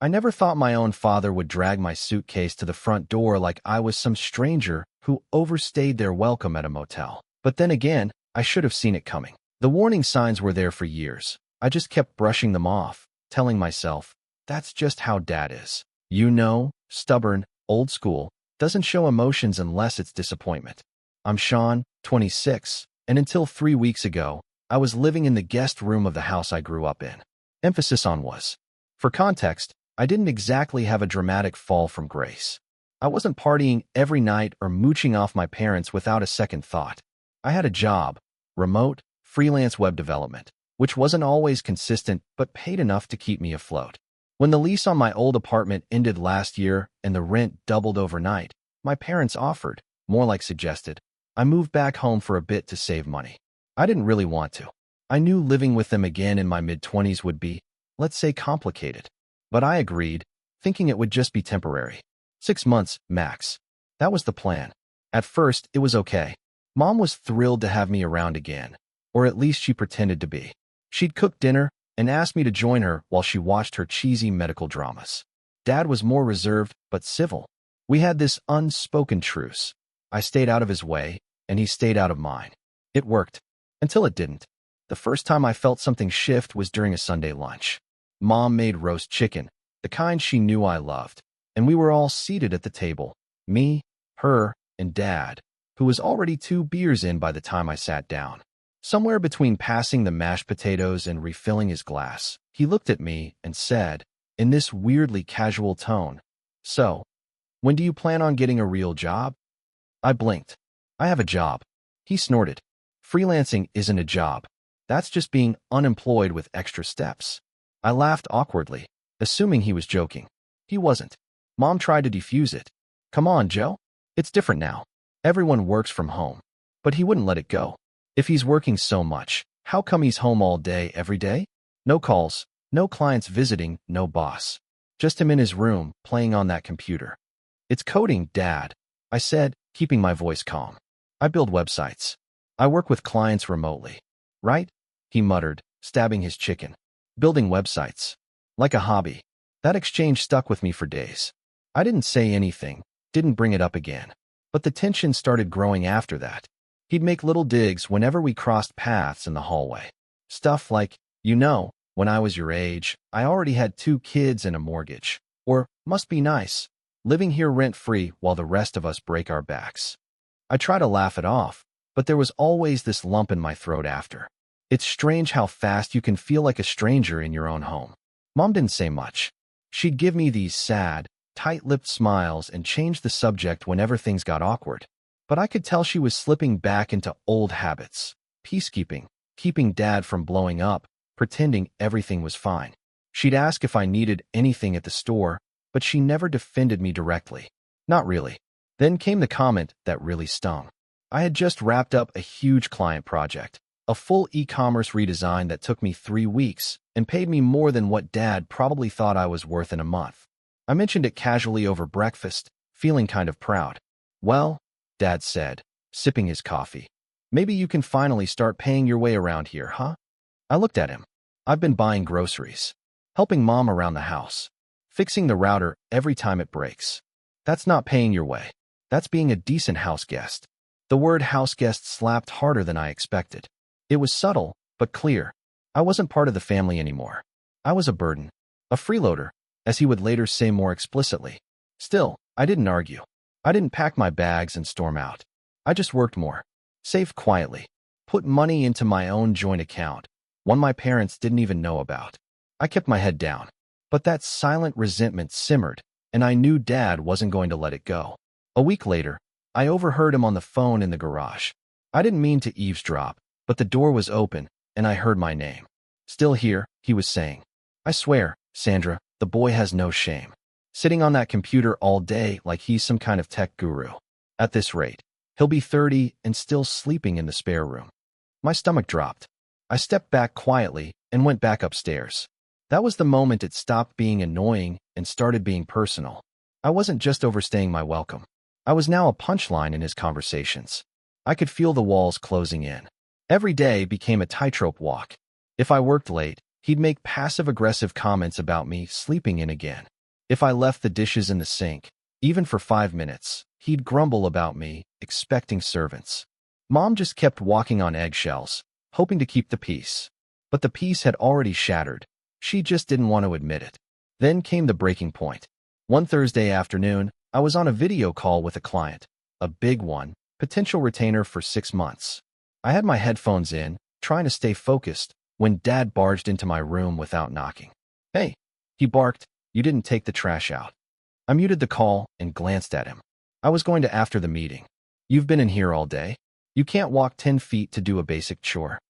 I never thought my own father would drag my suitcase to the front door like I was some stranger who overstayed their welcome at a motel. But then again, I should have seen it coming. The warning signs were there for years. I just kept brushing them off, telling myself, that's just how Dad is. You know, stubborn, old school, doesn't show emotions unless it's disappointment. I'm Sean, 26, and until 3 weeks ago, I was living in the guest room of the house I grew up in. Emphasis on was. For context, I didn't exactly have a dramatic fall from grace. I wasn't partying every night or mooching off my parents without a second thought. I had a job, remote, freelance web development, which wasn't always consistent but paid enough to keep me afloat. When the lease on my old apartment ended last year and the rent doubled overnight, my parents offered, more like suggested, I moved back home for a bit to save money. I didn't really want to. I knew living with them again in my mid-20s would be, let's say, complicated. But I agreed, thinking it would just be temporary. 6 months, max. That was the plan. At first, it was okay. Mom was thrilled to have me around again, or at least she pretended to be. She'd cook dinner and asked me to join her while she watched her cheesy medical dramas. Dad was more reserved but civil. We had this unspoken truce. I stayed out of his way, and he stayed out of mine. It worked. Until it didn't. The first time I felt something shift was during a Sunday lunch. Mom made roast chicken, the kind she knew I loved, and we were all seated at the table, me, her, and Dad, who was already 2 beers in by the time I sat down. Somewhere between passing the mashed potatoes and refilling his glass, he looked at me and said, in this weirdly casual tone, "So, when do you plan on getting a real job?" I blinked. "I have a job." He snorted. "Freelancing isn't a job. That's just being unemployed with extra steps." I laughed awkwardly, assuming he was joking. He wasn't. Mom tried to defuse it. "Come on, Joe. It's different now. Everyone works from home." But he wouldn't let it go. If he's working so much, how come he's home all day, every day? No calls, no clients visiting, no boss. Just him in his room, playing on that computer. "It's coding, Dad," I said, keeping my voice calm. "I build websites. I work with clients remotely." "Right?" he muttered, stabbing his chicken. "Building websites. Like a hobby." That exchange stuck with me for days. I didn't say anything, didn't bring it up again. But the tension started growing after that. He'd make little digs whenever we crossed paths in the hallway. Stuff like, when I was your age, I already had 2 kids and a mortgage. Or, must be nice, living here rent-free while the rest of us break our backs. I try to laugh it off, but there was always this lump in my throat after. It's strange how fast you can feel like a stranger in your own home. Mom didn't say much. She'd give me these sad, tight-lipped smiles and change the subject whenever things got awkward. But I could tell she was slipping back into old habits. Peacekeeping, keeping Dad from blowing up, pretending everything was fine. She'd ask if I needed anything at the store, but she never defended me directly. Not really. Then came the comment that really stung. I had just wrapped up a huge client project. A full e-commerce redesign that took me 3 weeks and paid me more than what Dad probably thought I was worth in a month. I mentioned it casually over breakfast, feeling kind of proud. "Well," Dad said, sipping his coffee, "maybe you can finally start paying your way around here, huh?" I looked at him. "I've been buying groceries, helping Mom around the house, fixing the router every time it breaks. That's not paying your way. That's being a decent house guest." The word house guest slapped harder than I expected. It was subtle, but clear. I wasn't part of the family anymore. I was a burden. A freeloader, as he would later say more explicitly. Still, I didn't argue. I didn't pack my bags and storm out. I just worked more. Saved quietly. Put money into my own joint account, one my parents didn't even know about. I kept my head down. But that silent resentment simmered, and I knew Dad wasn't going to let it go. A week later, I overheard him on the phone in the garage. I didn't mean to eavesdrop, but the door was open, and I heard my name. "Still here," he was saying. "I swear, Sandra, the boy has no shame. Sitting on that computer all day like he's some kind of tech guru. At this rate, he'll be 30 and still sleeping in the spare room." My stomach dropped. I stepped back quietly and went back upstairs. That was the moment it stopped being annoying and started being personal. I wasn't just overstaying my welcome. I was now a punchline in his conversations. I could feel the walls closing in. Every day became a tightrope walk. If I worked late, He'd make passive-aggressive comments about me sleeping in again. If I left the dishes in the sink, even for 5 minutes, he'd grumble about me, expecting servants. Mom just kept walking on eggshells, hoping to keep the peace. But the peace had already shattered. She just didn't want to admit it. Then came the breaking point. One Thursday afternoon, I was on a video call with a client, a big one, potential retainer for 6 months. I had my headphones in, trying to stay focused, when Dad barged into my room without knocking. "Hey," he barked, "you didn't take the trash out." I muted the call and glanced at him. I was going to after the meeting. "You've been in here all day. You can't walk 10 feet to do a basic chore."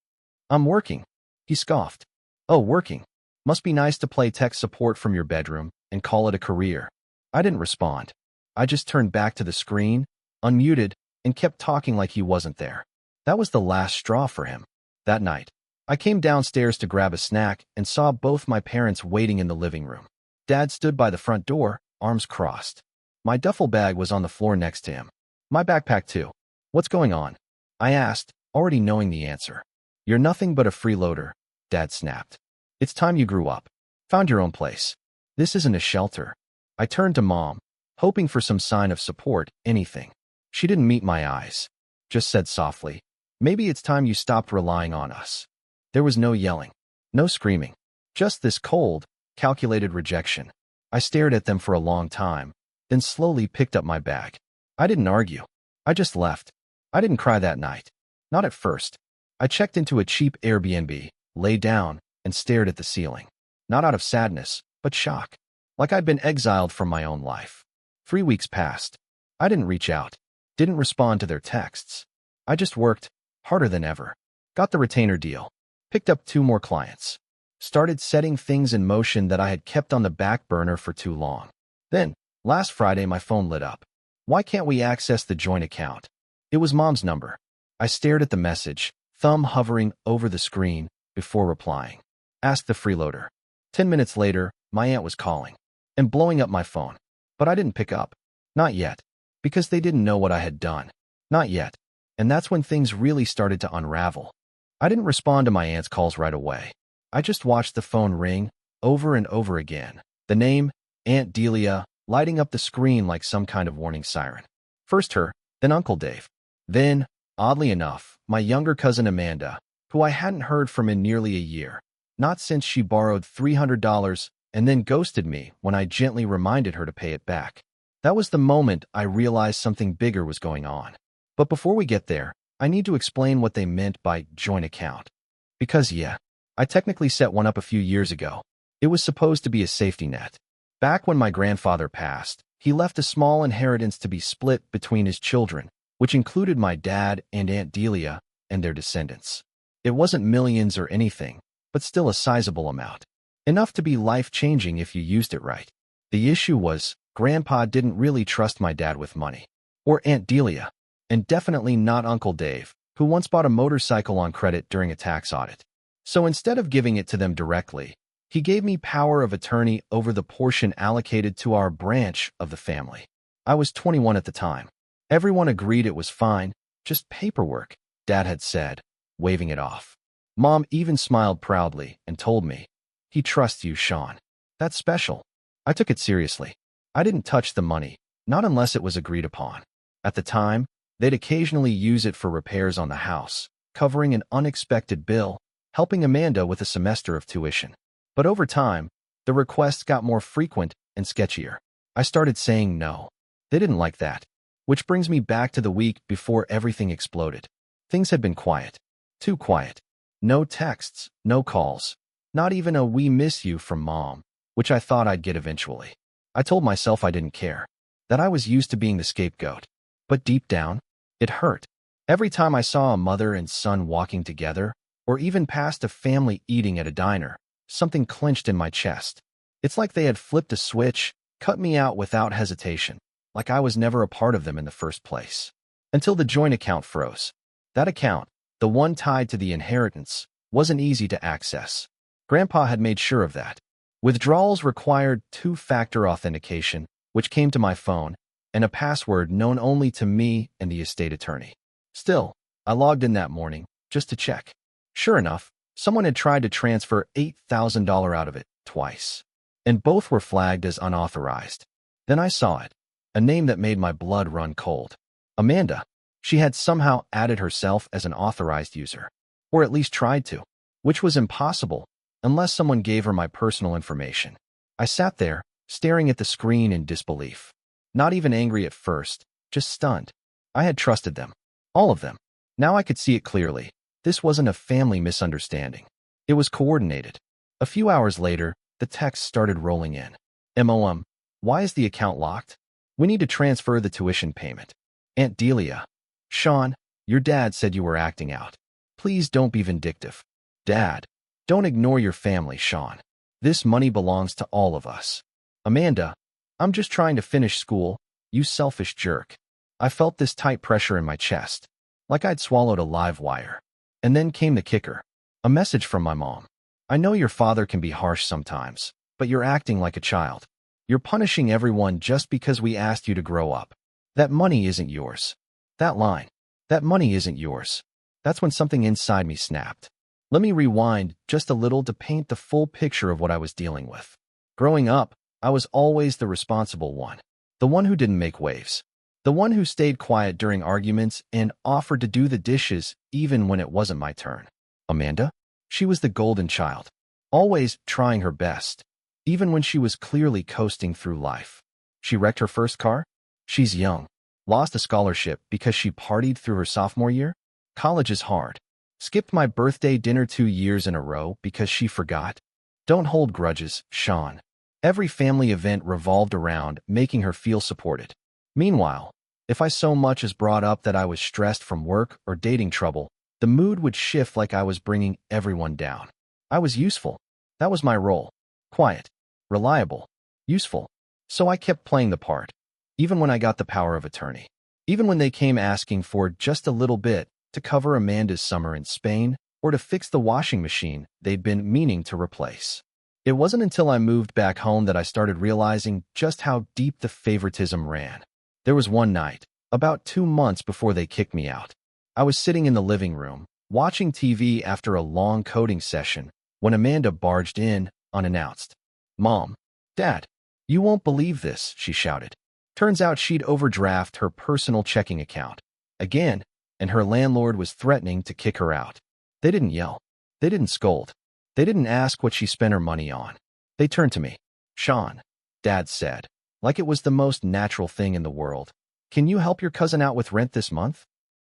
"I'm working," he scoffed. "Oh, working. Must be nice to play tech support from your bedroom and call it a career." I didn't respond. I just turned back to the screen, unmuted, and kept talking like he wasn't there. That was the last straw for him. That night, I came downstairs to grab a snack and saw both my parents waiting in the living room. Dad stood by the front door, arms crossed. My duffel bag was on the floor next to him. My backpack too. "What's going on?" I asked, already knowing the answer. "You're nothing but a freeloader," Dad snapped. "It's time you grew up. Found your own place. This isn't a shelter." I turned to Mom, hoping for some sign of support, anything. She didn't meet my eyes. Just said softly, "Maybe it's time you stopped relying on us." There was no yelling, no screaming, just this cold, calculated rejection. I stared at them for a long time, then slowly picked up my bag. I didn't argue. I just left. I didn't cry that night. Not at first. I checked into a cheap Airbnb, lay down, and stared at the ceiling. Not out of sadness, but shock. Like I'd been exiled from my own life. 3 weeks passed. I didn't reach out. Didn't respond to their texts. I just worked, harder than ever. Got the retainer deal. Picked up 2 more clients. Started setting things in motion that I had kept on the back burner for too long. Then, last Friday, my phone lit up. "Why can't we access the joint account?" It was Mom's number. I stared at the message, thumb hovering over the screen, before replying. Asked the freeloader. 10 minutes later, my aunt was calling and blowing up my phone. But I didn't pick up. Not yet. Because they didn't know what I had done. Not yet. And that's when things really started to unravel. I didn't respond to my aunt's calls right away. I just watched the phone ring, over and over again. The name, Aunt Delia, lighting up the screen like some kind of warning siren. First her, then Uncle Dave. Then, oddly enough, my younger cousin Amanda, who I hadn't heard from in nearly a year. Not since she borrowed $300 and then ghosted me when I gently reminded her to pay it back. That was the moment I realized something bigger was going on. But before we get there, I need to explain what they meant by joint account. Because yeah, I technically set one up a few years ago. It was supposed to be a safety net. Back when my grandfather passed, he left a small inheritance to be split between his children, which included my dad and Aunt Delia and their descendants. It wasn't millions or anything, but still a sizable amount. Enough to be life-changing if you used it right. The issue was, Grandpa didn't really trust my dad with money. Or Aunt Delia. And definitely not Uncle Dave, who once bought a motorcycle on credit during a tax audit. So instead of giving it to them directly, he gave me power of attorney over the portion allocated to our branch of the family. I was 21 at the time. Everyone agreed it was fine, just paperwork, Dad had said, waving it off. Mom even smiled proudly and told me, "He trusts you, Sean. That's special." I took it seriously. I didn't touch the money, not unless it was agreed upon. At the time, they'd occasionally use it for repairs on the house, covering an unexpected bill, helping Amanda with a semester of tuition. But over time, the requests got more frequent and sketchier. I started saying no. They didn't like that. Which brings me back to the week before everything exploded. Things had been quiet. Too quiet. No texts, no calls. Not even a "we miss you" from Mom, which I thought I'd get eventually. I told myself I didn't care, that I was used to being the scapegoat. But deep down, it hurt. Every time I saw a mother and son walking together, or even passed a family eating at a diner, something clenched in my chest. It's like they had flipped a switch, cut me out without hesitation, like I was never a part of them in the first place. Until the joint account froze. That account, the one tied to the inheritance, wasn't easy to access. Grandpa had made sure of that. Withdrawals required 2-factor authentication, which came to my phone, and a password known only to me and the estate attorney. Still, I logged in that morning, just to check. Sure enough, Someone had tried to transfer $8,000 out of it twice, and both were flagged as unauthorized. Then I saw it, a name that made my blood run cold. Amanda. She had somehow added herself as an authorized user, or at least tried to, which was impossible unless someone gave her my personal information. I sat there, staring at the screen in disbelief. Not even angry at first, just stunned. I had trusted them. All of them. Now I could see it clearly. This wasn't a family misunderstanding. It was coordinated. A few hours later, the texts started rolling in. MOM. Why is the account locked? We need to transfer the tuition payment. Aunt Delia. Sean, your dad said you were acting out. Please don't be vindictive. Dad. Don't ignore your family, Sean. This money belongs to all of us. Amanda. I'm just trying to finish school, you selfish jerk. I felt this tight pressure in my chest, like I'd swallowed a live wire. And then came the kicker. A message from my mom. I know your father can be harsh sometimes, but you're acting like a child. You're punishing everyone just because we asked you to grow up. That money isn't yours. That line. That money isn't yours. That's when something inside me snapped. Let me rewind just a little to paint the full picture of what I was dealing with. Growing up, I was always the responsible one. The one who didn't make waves. The one who stayed quiet during arguments and offered to do the dishes even when it wasn't my turn. Amanda? She was the golden child. Always trying her best, even when she was clearly coasting through life. She wrecked her first car? She's young. Lost a scholarship because she partied through her sophomore year? College is hard. Skipped my birthday dinner 2 years in a row because she forgot? Don't hold grudges, Sean. Every family event revolved around making her feel supported. Meanwhile, if I so much as brought up that I was stressed from work or dating trouble, the mood would shift like I was bringing everyone down. I was useful. That was my role. Quiet. Reliable. Useful. So I kept playing the part. Even when I got the power of attorney. Even when they came asking for just a little bit to cover Amanda's summer in Spain or to fix the washing machine they'd been meaning to replace. It wasn't until I moved back home that I started realizing just how deep the favoritism ran. There was one night, about 2 months before they kicked me out. I was sitting in the living room, watching TV after a long coding session, when Amanda barged in, unannounced. Mom. Dad. You won't believe this, she shouted. Turns out she'd overdraft her personal checking account. Again, and her landlord was threatening to kick her out. They didn't yell. They didn't scold. They didn't ask what she spent her money on. They turned to me. Sean. Dad said, like it was the most natural thing in the world. Can you help your cousin out with rent this month?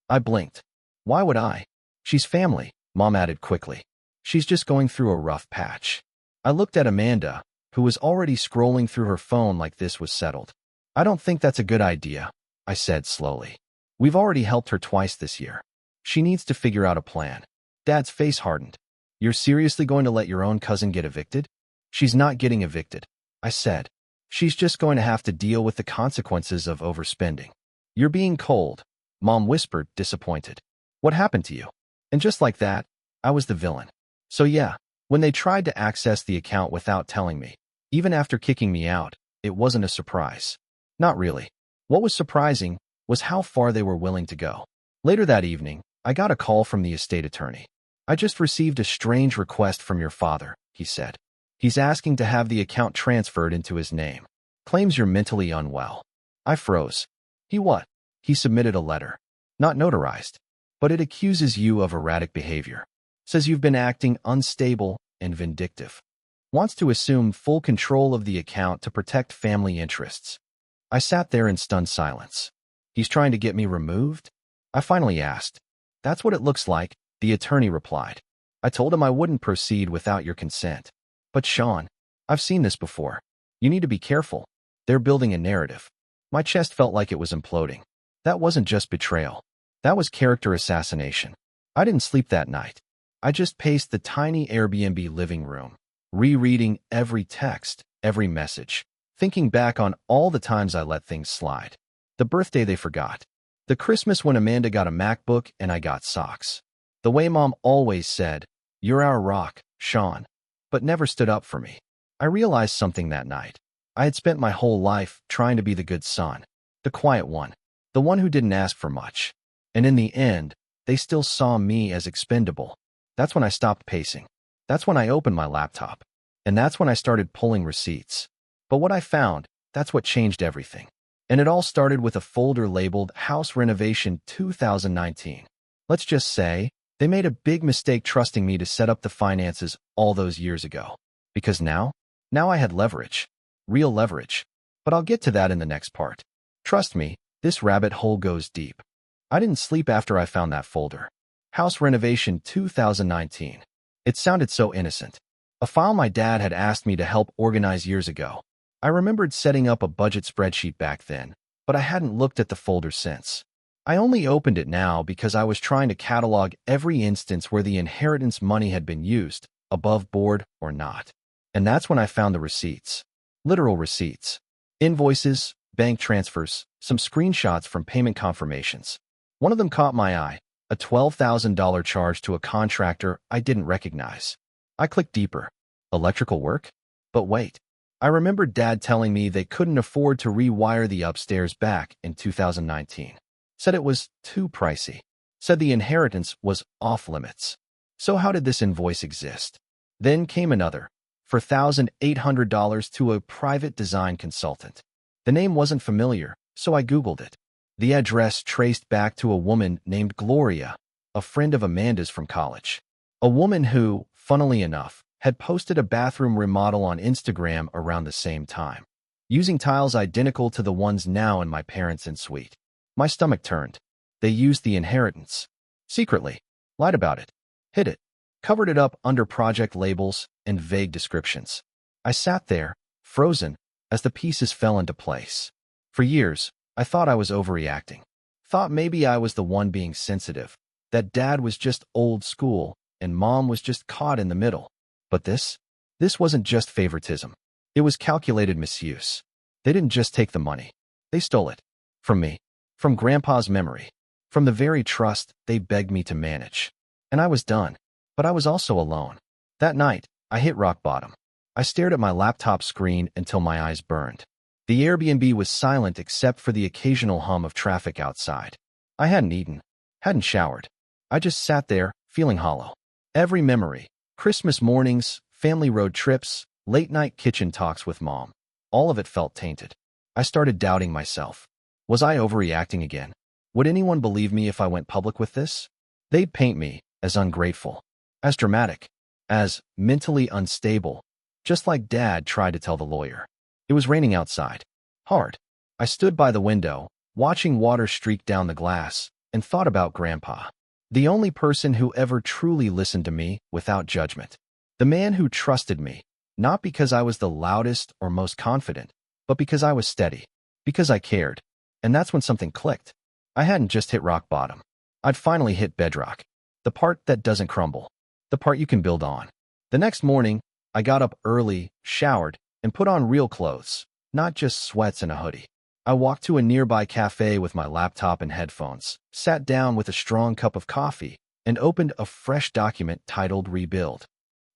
I blinked. Why would I? She's family, Mom added quickly. She's just going through a rough patch. I looked at Amanda, who was already scrolling through her phone like this was settled. I don't think that's a good idea, I said slowly. We've already helped her twice this year. She needs to figure out a plan. Dad's face hardened. You're seriously going to let your own cousin get evicted? She's not getting evicted, I said. She's just going to have to deal with the consequences of overspending. You're being cold, Mom whispered, disappointed. What happened to you? And just like that, I was the villain. So yeah, when they tried to access the account without telling me, even after kicking me out, it wasn't a surprise. Not really. What was surprising was how far they were willing to go. Later that evening, I got a call from the estate attorney. I just received a strange request from your father, he said. He's asking to have the account transferred into his name. Claims you're mentally unwell. I froze. He what? He submitted a letter. Not notarized. But it accuses you of erratic behavior. Says you've been acting unstable and vindictive. Wants to assume full control of the account to protect family interests. I sat there in stunned silence. He's trying to get me removed? I finally asked. That's what it looks like, the attorney replied. I told him I wouldn't proceed without your consent. But Sean, I've seen this before. You need to be careful. They're building a narrative. My chest felt like it was imploding. That wasn't just betrayal. That was character assassination. I didn't sleep that night. I just paced the tiny Airbnb living room, rereading every text, every message, thinking back on all the times I let things slide. The birthday they forgot. The Christmas when Amanda got a MacBook and I got socks. The way Mom always said, "You're our rock, Sean," but never stood up for me. I realized something that night. I had spent my whole life trying to be the good son, the quiet one, the one who didn't ask for much. And in the end, they still saw me as expendable. That's when I stopped pacing. That's when I opened my laptop. And that's when I started pulling receipts. But what I found, that's what changed everything. And it all started with a folder labeled House Renovation 2019. Let's just say, they made a big mistake trusting me to set up the finances all those years ago. Because now I had leverage. Real leverage. But I'll get to that in the next part. Trust me, this rabbit hole goes deep. I didn't sleep after I found that folder. House Renovation 2019. It sounded so innocent. A file my dad had asked me to help organize years ago. I remembered setting up a budget spreadsheet back then, but I hadn't looked at the folder since. I only opened it now because I was trying to catalog every instance where the inheritance money had been used, above board or not. And that's when I found the receipts. Literal receipts. Invoices, bank transfers, some screenshots from payment confirmations. One of them caught my eye, a $12,000 charge to a contractor I didn't recognize. I clicked deeper. Electrical work? But wait. I remembered Dad telling me they couldn't afford to rewire the upstairs back in 2019. Said it was too pricey. Said the inheritance was off limits. So how did this invoice exist? Then came another, for $1,800 to a private design consultant. The name wasn't familiar, so I Googled it. The address traced back to a woman named Gloria, a friend of Amanda's from college. A woman who, funnily enough, had posted a bathroom remodel on Instagram around the same time, using tiles identical to the ones now in my parents' ensuite. My stomach turned. They used the inheritance. Secretly. Lied about it. Hid it. Covered it up under project labels and vague descriptions. I sat there, frozen, as the pieces fell into place. For years, I thought I was overreacting. Thought maybe I was the one being sensitive, that Dad was just old school and Mom was just caught in the middle. But this wasn't just favoritism. It was calculated misuse. They didn't just take the money. They stole it. From me. From Grandpa's memory. From the very trust they begged me to manage. And I was done. But I was also alone. That night, I hit rock bottom. I stared at my laptop screen until my eyes burned. The Airbnb was silent except for the occasional hum of traffic outside. I hadn't eaten. Hadn't showered. I just sat there, feeling hollow. Every memory. Christmas mornings, family road trips, late-night kitchen talks with Mom. All of it felt tainted. I started doubting myself. Was I overreacting again? Would anyone believe me if I went public with this? They'd paint me as ungrateful, as dramatic, as mentally unstable, just like Dad tried to tell the lawyer. It was raining outside. Hard. I stood by the window, watching water streak down the glass, and thought about Grandpa. The only person who ever truly listened to me without judgment. The man who trusted me, not because I was the loudest or most confident, but because I was steady, because I cared. And that's when something clicked. I hadn't just hit rock bottom. I'd finally hit bedrock. The part that doesn't crumble. The part you can build on. The next morning, I got up early, showered, and put on real clothes, not just sweats and a hoodie. I walked to a nearby cafe with my laptop and headphones, sat down with a strong cup of coffee, and opened a fresh document titled Rebuild.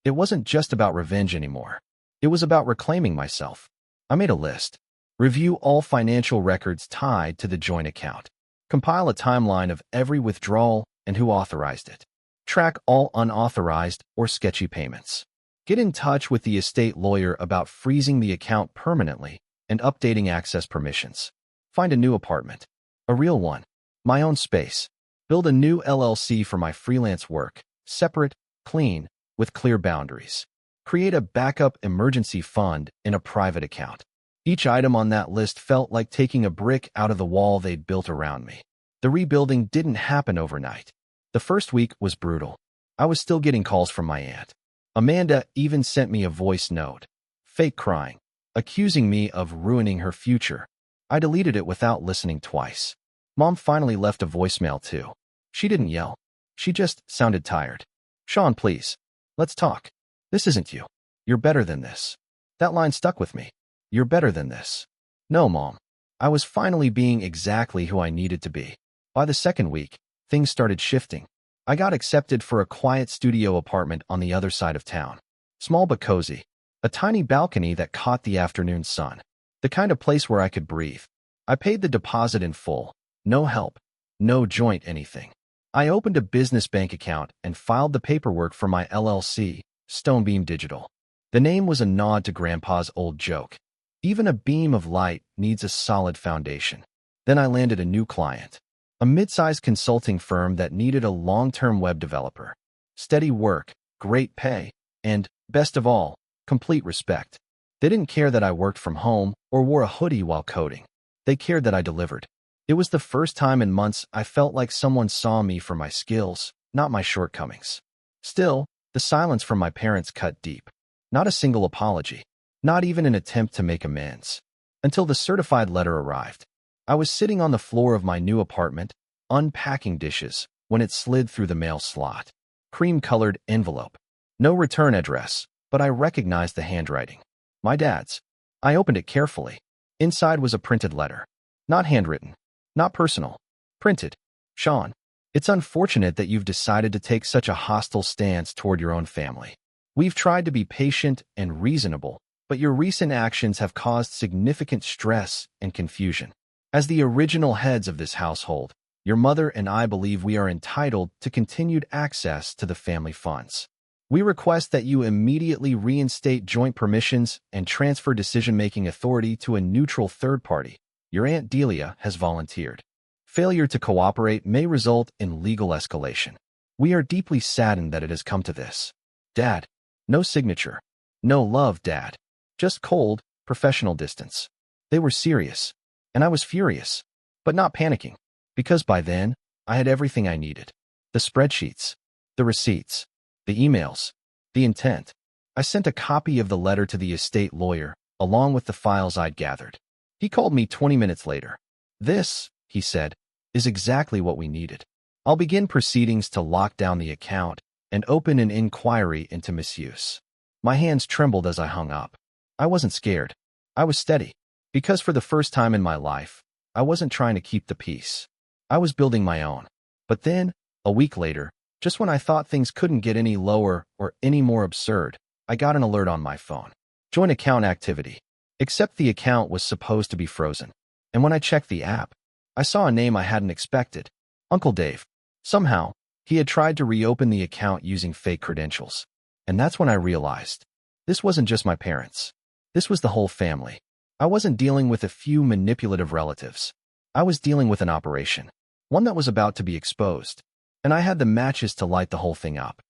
It wasn't just about revenge anymore. It was about reclaiming myself. I made a list. Review all financial records tied to the joint account. Compile a timeline of every withdrawal and who authorized it. Track all unauthorized or sketchy payments. Get in touch with the estate lawyer about freezing the account permanently and updating access permissions. Find a new apartment. A real one. My own space. Build a new LLC for my freelance work. Separate, clean, with clear boundaries. Create a backup emergency fund in a private account. Each item on that list felt like taking a brick out of the wall they'd built around me. The rebuilding didn't happen overnight. The first week was brutal. I was still getting calls from my aunt. Amanda even sent me a voice note, fake crying, accusing me of ruining her future. I deleted it without listening twice. Mom finally left a voicemail too. She didn't yell. She just sounded tired. Sean, please. Let's talk. This isn't you. You're better than this. That line stuck with me. You're better than this. No, Mom. I was finally being exactly who I needed to be. By the second week, things started shifting. I got accepted for a quiet studio apartment on the other side of town. Small but cozy. A tiny balcony that caught the afternoon sun. The kind of place where I could breathe. I paid the deposit in full. No help. No joint anything. I opened a business bank account and filed the paperwork for my LLC, Stonebeam Digital. The name was a nod to Grandpa's old joke. Even a beam of light needs a solid foundation. Then I landed a new client, a mid-sized consulting firm that needed a long-term web developer. Steady work, great pay, and, best of all, complete respect. They didn't care that I worked from home or wore a hoodie while coding. They cared that I delivered. It was the first time in months I felt like someone saw me for my skills, not my shortcomings. Still, the silence from my parents cut deep. Not a single apology. Not even an attempt to make amends. Until the certified letter arrived. I was sitting on the floor of my new apartment, unpacking dishes, when it slid through the mail slot. Cream-colored envelope. No return address, but I recognized the handwriting. My dad's. I opened it carefully. Inside was a printed letter. Not handwritten. Not personal. Printed. Sean, it's unfortunate that you've decided to take such a hostile stance toward your own family. We've tried to be patient and reasonable, but your recent actions have caused significant stress and confusion. As the original heads of this household, your mother and I believe we are entitled to continued access to the family funds. We request that you immediately reinstate joint permissions and transfer decision-making authority to a neutral third party. Your Aunt Delia has volunteered. Failure to cooperate may result in legal escalation. We are deeply saddened that it has come to this. Dad. No signature. No love, Dad. Just cold, professional distance. They were serious. And I was furious. But not panicking. Because by then, I had everything I needed. The spreadsheets. The receipts. The emails. The intent. I sent a copy of the letter to the estate lawyer, along with the files I'd gathered. He called me 20 minutes later. This, he said, is exactly what we needed. I'll begin proceedings to lock down the account and open an inquiry into misuse. My hands trembled as I hung up. I wasn't scared. I was steady. Because for the first time in my life, I wasn't trying to keep the peace. I was building my own. But then, a week later, just when I thought things couldn't get any lower or any more absurd, I got an alert on my phone. Joint account activity. Except the account was supposed to be frozen. And when I checked the app, I saw a name I hadn't expected. Uncle Dave. Somehow, he had tried to reopen the account using fake credentials. And that's when I realized. This wasn't just my parents. This was the whole family. I wasn't dealing with a few manipulative relatives. I was dealing with an operation. One that was about to be exposed. And I had the matches to light the whole thing up.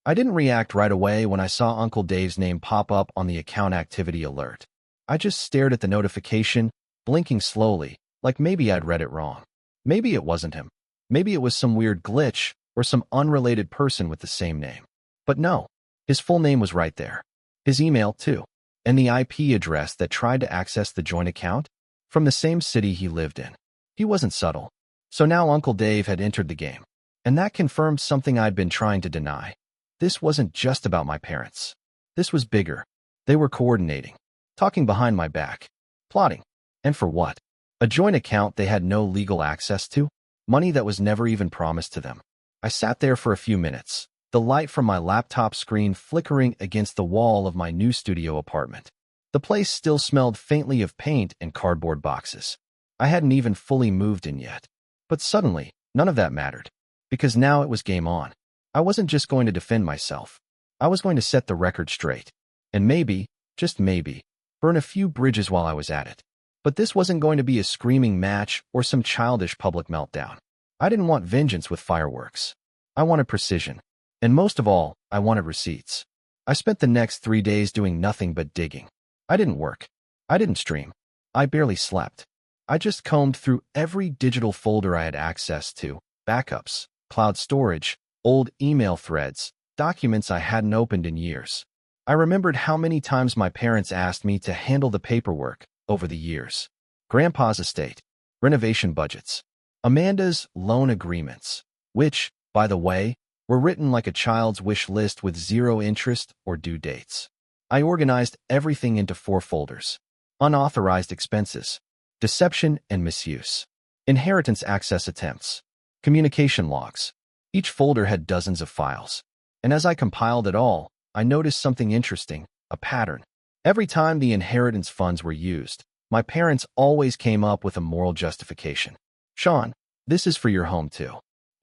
I didn't react right away when I saw Uncle Dave's name pop up on the account activity alert. I just stared at the notification, blinking slowly, like maybe I'd read it wrong. Maybe it wasn't him. Maybe it was some weird glitch or some unrelated person with the same name. But no, his full name was right there. His email, too. And the IP address that tried to access the joint account from the same city he lived in. He wasn't subtle. So now Uncle Dave had entered the game. And that confirmed something I'd been trying to deny. This wasn't just about my parents. This was bigger. They were coordinating. Talking behind my back. Plotting. And for what? A joint account they had no legal access to? Money that was never even promised to them. I sat there for a few minutes, the light from my laptop screen flickering against the wall of my new studio apartment. The place still smelled faintly of paint and cardboard boxes. I hadn't even fully moved in yet. But suddenly, none of that mattered. Because now it was game on. I wasn't just going to defend myself. I was going to set the record straight. And maybe, just maybe, burn a few bridges while I was at it. But this wasn't going to be a screaming match or some childish public meltdown. I didn't want vengeance with fireworks. I wanted precision. And most of all, I wanted receipts. I spent the next 3 days doing nothing but digging. I didn't work. I didn't stream. I barely slept. I just combed through every digital folder I had access to, backups, cloud storage, old email threads, documents I hadn't opened in years. I remembered how many times my parents asked me to handle the paperwork over the years. Grandpa's estate, renovation budgets, Amanda's loan agreements, which, by the way, were written like a child's wish list with zero interest or due dates. I organized everything into 4 folders. Unauthorized expenses, deception and misuse, inheritance access attempts, communication logs. Each folder had dozens of files. And as I compiled it all, I noticed something interesting, a pattern. Every time the inheritance funds were used, my parents always came up with a moral justification. Sean, this is for your home too.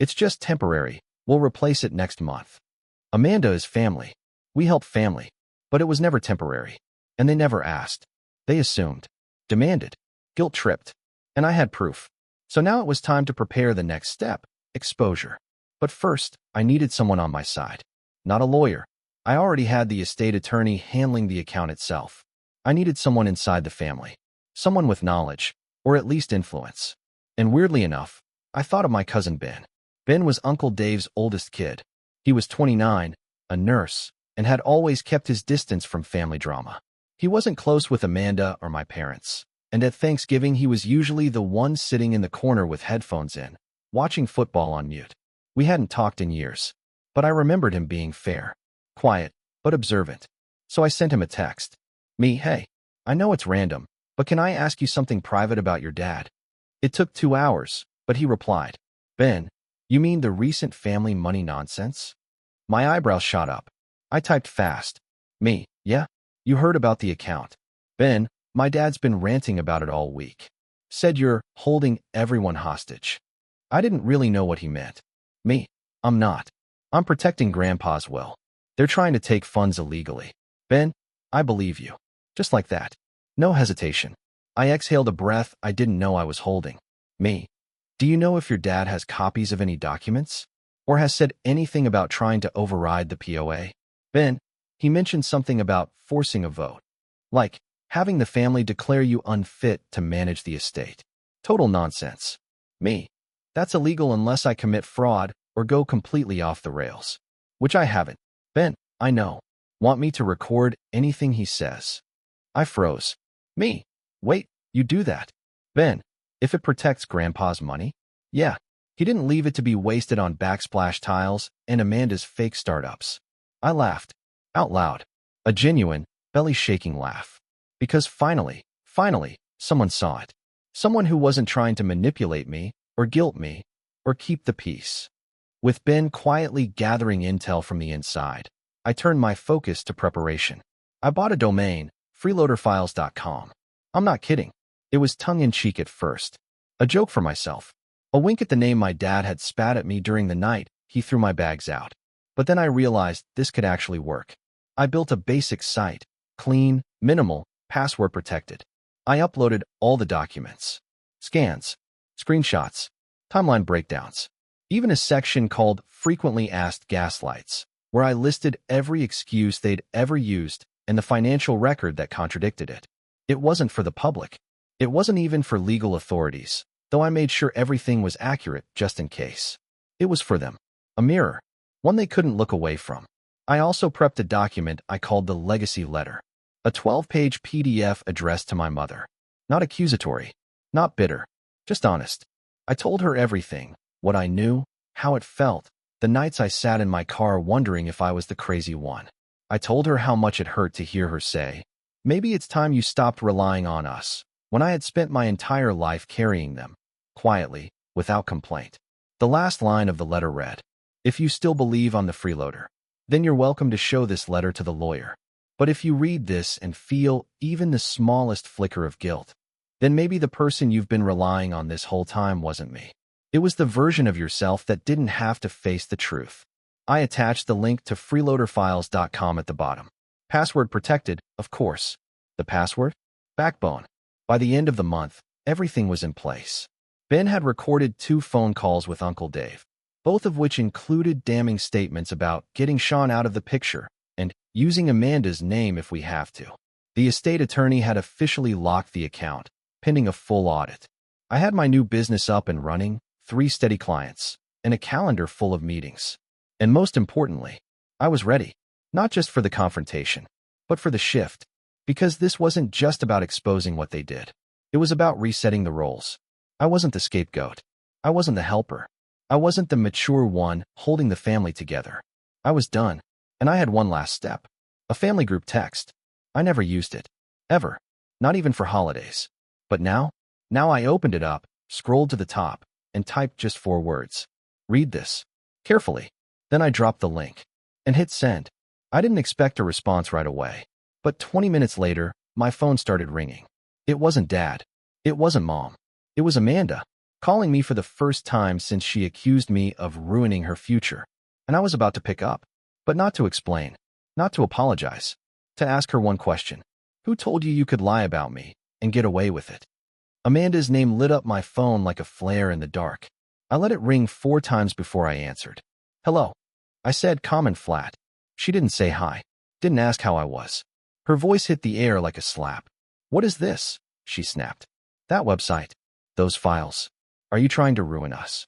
It's just temporary. We'll replace it next month. Amanda is family. We help family. But it was never temporary. And they never asked. They assumed. Demanded. Guilt-tripped. And I had proof. So now it was time to prepare the next step, exposure. But first, I needed someone on my side. Not a lawyer. I already had the estate attorney handling the account itself. I needed someone inside the family. Someone with knowledge, or at least influence. And weirdly enough, I thought of my cousin Ben. Ben was Uncle Dave's oldest kid. He was 29, a nurse, and had always kept his distance from family drama. He wasn't close with Amanda or my parents. And at Thanksgiving, he was usually the one sitting in the corner with headphones in, watching football on mute. We hadn't talked in years, but I remembered him being fair, quiet, but observant. So I sent him a text. Hey, I know it's random, but can I ask you something private about your dad? It took 2 hours, but he replied, Ben, you mean the recent family money nonsense? My eyebrows shot up. I typed fast. Yeah, you heard about the account. Ben, my dad's been ranting about it all week. Said you're holding everyone hostage. I didn't really know what he meant. I'm not. I'm protecting Grandpa's will. They're trying to take funds illegally. Ben, I believe you. Just like that. No hesitation. I exhaled a breath I didn't know I was holding. Do you know if your dad has copies of any documents? Or has said anything about trying to override the POA? Ben, he mentioned something about forcing a vote. Like, having the family declare you unfit to manage the estate. Total nonsense. That's illegal unless I commit fraud or go completely off the rails. Which I haven't. Ben, I know. Want me to record anything he says? I froze. Wait, you do that? Ben, if it protects Grandpa's money? Yeah. He didn't leave it to be wasted on backsplash tiles and Amanda's fake startups. I laughed. Out loud. A genuine, belly-shaking laugh. Because finally, someone saw it. Someone who wasn't trying to manipulate me, or guilt me, or keep the peace. With Ben quietly gathering intel from the inside, I turned my focus to preparation. I bought a domain, freeloaderfiles.com. I'm not kidding. It was tongue-in-cheek at first. A joke for myself. A wink at the name my dad had spat at me during the night he threw my bags out. But then I realized this could actually work. I built a basic site. Clean, minimal, password protected. I uploaded all the documents. Scans, screenshots, timeline breakdowns. Even a section called Frequently Asked Gaslights, where I listed every excuse they'd ever used and the financial record that contradicted it. It wasn't for the public. It wasn't even for legal authorities, though I made sure everything was accurate just in case. It was for them. A mirror. One they couldn't look away from. I also prepped a document I called the Legacy Letter. A 12-page PDF addressed to my mother. Not accusatory. Not bitter. Just honest. I told her everything. What I knew. How it felt. The nights I sat in my car wondering if I was the crazy one. I told her how much it hurt to hear her say, maybe it's time you stopped relying on us, when I had spent my entire life carrying them. Quietly, without complaint. The last line of the letter read, if you still believe on the freeloader, then you're welcome to show this letter to the lawyer. But if you read this and feel even the smallest flicker of guilt, then maybe the person you've been relying on this whole time wasn't me. It was the version of yourself that didn't have to face the truth. I attached the link to freeloaderfiles.com at the bottom. Password protected, of course. The password? Backbone. By the end of the month, everything was in place. Ben had recorded 2 phone calls with Uncle Dave, both of which included damning statements about getting Sean out of the picture and using Amanda's name if we have to. The estate attorney had officially locked the account, pending a full audit. I had my new business up and running, 3 steady clients, and a calendar full of meetings. And most importantly, I was ready, not just for the confrontation, but for the shift, because this wasn't just about exposing what they did. It was about resetting the roles. I wasn't the scapegoat. I wasn't the helper. I wasn't the mature one holding the family together. I was done, and I had one last step. A family group text. I never used it. Ever. Not even for holidays. But now I opened it up, scrolled to the top, and typed just 4 words. Read this. Carefully. Then I dropped the link and hit send. I didn't expect a response right away, but 20 minutes later, my phone started ringing. It wasn't Dad. It wasn't Mom. It was Amanda, calling me for the first time since she accused me of ruining her future. And I was about to pick up, but not to explain, not to apologize, to ask her one question. Who told you could lie about me and get away with it? Amanda's name lit up my phone like a flare in the dark. I let it ring 4 times before I answered. Hello, I said, calm and flat. She didn't say hi, didn't ask how I was. Her voice hit the air like a slap. What is this? She snapped. That website. Those files. Are you trying to ruin us?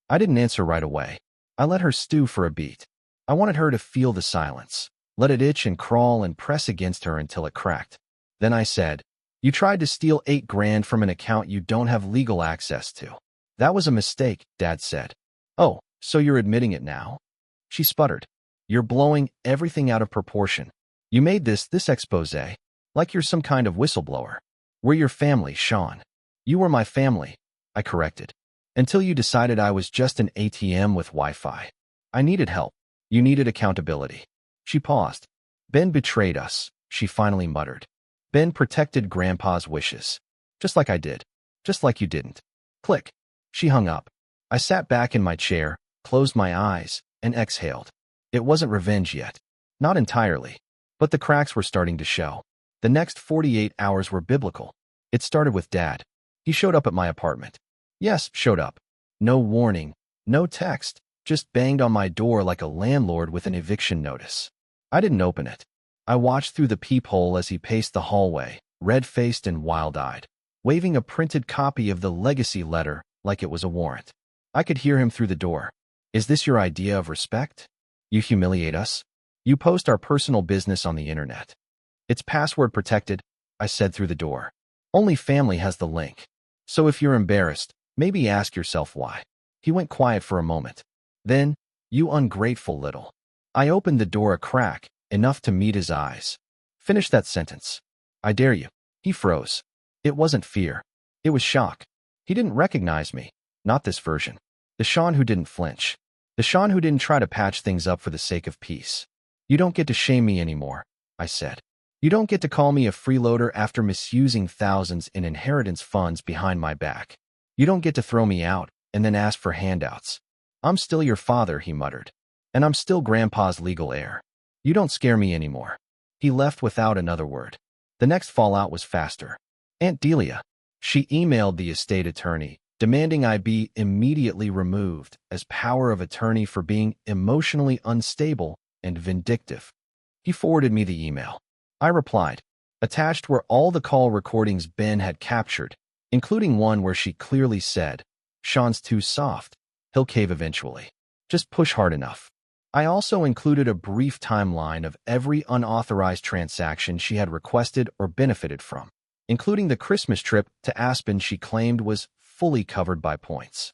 I didn't answer right away. I let her stew for a beat. I wanted her to feel the silence, let it itch and crawl and press against her until it cracked. Then I said, you tried to steal $8 grand from an account you don't have legal access to. That was a mistake, Dad said. Oh, so you're admitting it now? She sputtered. You're blowing everything out of proportion. You made this expose, like you're some kind of whistleblower. We're your family, Sean. You were my family, I corrected. Until you decided I was just an ATM with Wi-Fi. I needed help. You needed accountability. She paused. Ben betrayed us, she finally muttered. Ben protected Grandpa's wishes. Just like I did. Just like you didn't. Click. She hung up. I sat back in my chair, closed my eyes, and exhaled. It wasn't revenge yet. Not entirely. But the cracks were starting to show. The next 48 hours were biblical. It started with Dad. He showed up at my apartment. Yes, showed up. No warning, no text, just banged on my door like a landlord with an eviction notice. I didn't open it. I watched through the peephole as he paced the hallway, red-faced and wild-eyed, waving a printed copy of the legacy letter like it was a warrant. I could hear him through the door. Is this your idea of respect? You humiliate us? You post our personal business on the internet. It's password protected, I said through the door. Only family has the link. So if you're embarrassed, maybe ask yourself why. He went quiet for a moment. Then, you ungrateful little. I opened the door a crack, enough to meet his eyes. Finish that sentence. I dare you. He froze. It wasn't fear. It was shock. He didn't recognize me. Not this version. The Sean who didn't flinch. The Sean who didn't try to patch things up for the sake of peace. You don't get to shame me anymore, I said. You don't get to call me a freeloader after misusing thousands in inheritance funds behind my back. You don't get to throw me out and then ask for handouts. I'm still your father, he muttered. And I'm still Grandpa's legal heir. You don't scare me anymore. He left without another word. The next fallout was faster. Aunt Delia. She emailed the estate attorney, demanding I be immediately removed as power of attorney for being emotionally unstable and vindictive. He forwarded me the email. I replied. Attached were all the call recordings Ben had captured, including one where she clearly said, Sean's too soft. He'll cave eventually. Just push hard enough. I also included a brief timeline of every unauthorized transaction she had requested or benefited from, including the Christmas trip to Aspen she claimed was fully covered by points.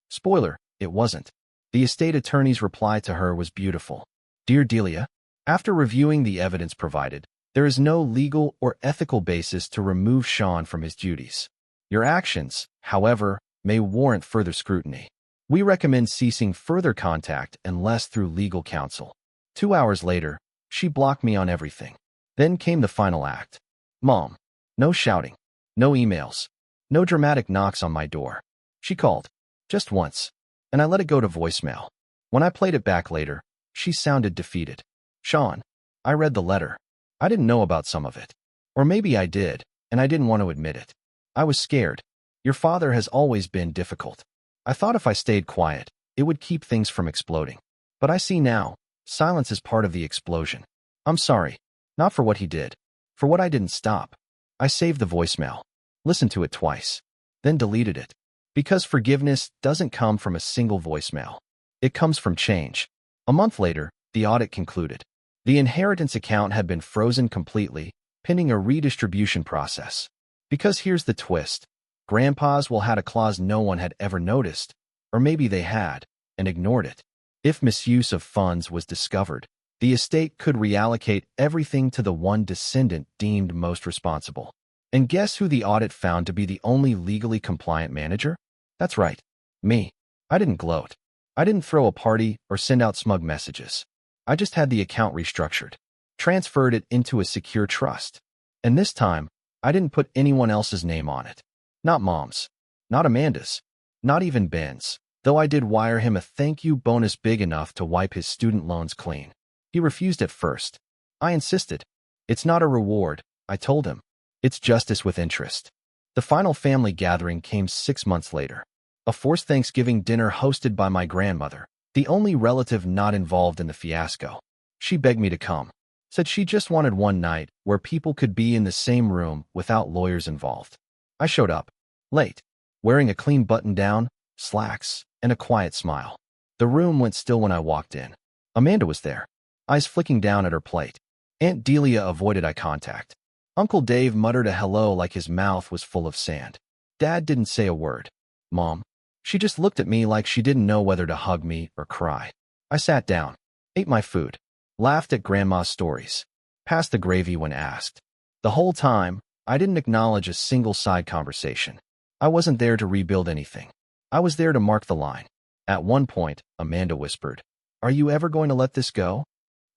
Spoiler, it wasn't. The estate attorney's reply to her was beautiful. Dear Delia, after reviewing the evidence provided, there is no legal or ethical basis to remove Sean from his duties. Your actions, however, may warrant further scrutiny. We recommend ceasing further contact unless through legal counsel. 2 hours later, she blocked me on everything. Then came the final act. Mom. No shouting. No emails. No dramatic knocks on my door. She called. Just once. And I let it go to voicemail. When I played it back later, she sounded defeated. Sean, I read the letter. I didn't know about some of it. Or maybe I did, and I didn't want to admit it. I was scared. Your father has always been difficult. I thought if I stayed quiet, it would keep things from exploding. But I see now, silence is part of the explosion. I'm sorry. Not for what he did. For what I didn't stop. I saved the voicemail. Listened to it twice. Then deleted it. Because forgiveness doesn't come from a single voicemail. It comes from change. A month later, the audit concluded. The inheritance account had been frozen completely, pending a redistribution process. Because here's the twist. Grandpa's will had a clause no one had ever noticed, or maybe they had, and ignored it. If misuse of funds was discovered, the estate could reallocate everything to the one descendant deemed most responsible. And guess who the audit found to be the only legally compliant manager? That's right, me. I didn't gloat. I didn't throw a party or send out smug messages. I just had the account restructured, transferred it into a secure trust. And this time, I didn't put anyone else's name on it. Not Mom's. Not Amanda's. Not even Ben's, though I did wire him a thank you bonus big enough to wipe his student loans clean. He refused at first. I insisted. It's not a reward, I told him. It's justice with interest. The final family gathering came 6 months later. A forced Thanksgiving dinner hosted by my grandmother, the only relative not involved in the fiasco. She begged me to come. Said she just wanted one night where people could be in the same room without lawyers involved. I showed up, late, wearing a clean button-down, slacks, and a quiet smile. The room went still when I walked in. Amanda was there, eyes flicking down at her plate. Aunt Delia avoided eye contact. Uncle Dave muttered a hello like his mouth was full of sand. Dad didn't say a word. Mom, she just looked at me like she didn't know whether to hug me or cry. I sat down, ate my food, laughed at Grandma's stories, passed the gravy when asked. The whole time, I didn't acknowledge a single side conversation. I wasn't there to rebuild anything. I was there to mark the line. At one point, Amanda whispered, "Are you ever going to let this go?"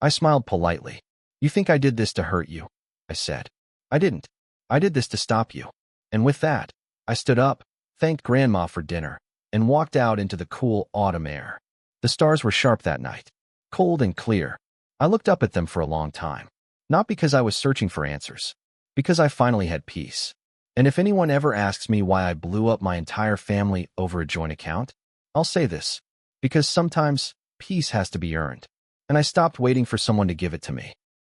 I smiled politely. "You think I did this to hurt you?" I said. "I didn't. I did this to stop you." And with that, I stood up, thanked Grandma for dinner, and walked out into the cool autumn air. The stars were sharp that night, cold and clear. I looked up at them for a long time, not because I was searching for answers, because I finally had peace. And if anyone ever asks me why I blew up my entire family over a joint account, I'll say this: because sometimes peace has to be earned, and I stopped waiting for someone to give it to me.